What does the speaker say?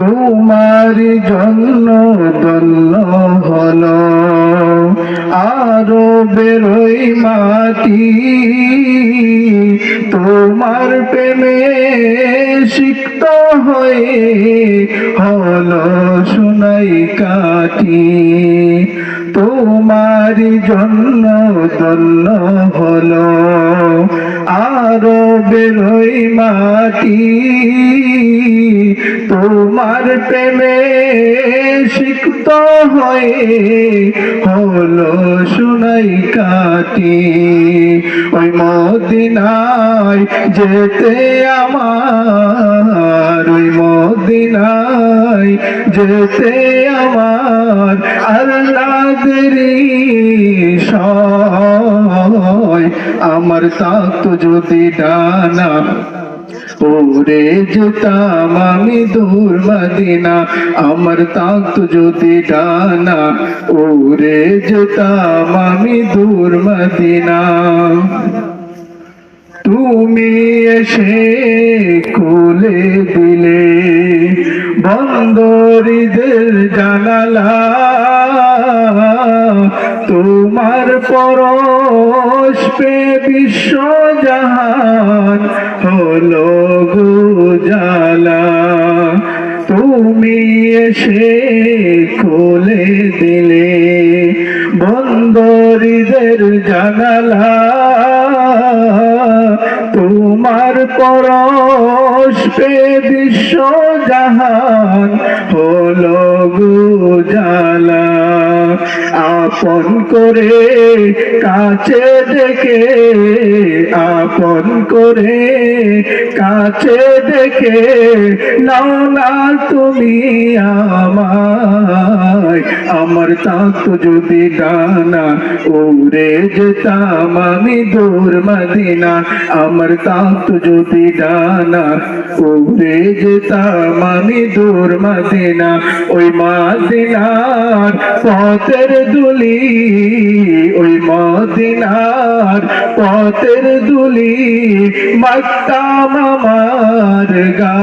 তোমার জন্য ধন্য হলো আরবের ওই মাটি, তোমার প্রেমে সিক্ত হয়ে হলো সোনাই কাঠি। তোমার জন্য ধন্য হলো আরবের ওই মাটি, তোমার প্রেমে সিক্ত হয়ে হলো সোনাই কাটি। ওই মদিনায় যেতে আমার, ওই মদিনায় যেতে আমার আল্লাহ দেরি সয়। আমার তাকত যদি ডানা উড়ে যেতাম আমি দূর মদিনা, আমার তাকত যদি ডানা উড়ে যেতাম আমি দূর মদিনা। তুমি এসে খুলে দিলে বন্দরীদের জানালা, তোমার পরশ পে বিশ্ব জাহান হলো উজালা। তুমি এসে খুলে দিলে বন্দরীদের জানালা, তোমার পরশ পে বিশ্ব জাহান হলো উজালা। আপন করে কাছে ডেকে, আপন করে কাছে ডেকে নাও না তুমি আমায়। আমার তাকত যদি ডানা উড়ে যেতাম আমি দূর মদিনা, আমার তাকত যদি ডানা উড়ে যেতাম আমি দূর মদিনা। ওই মদিনার পথের দুলি, ওই মদিনার পথের দুলি মাখতাম আমার গা।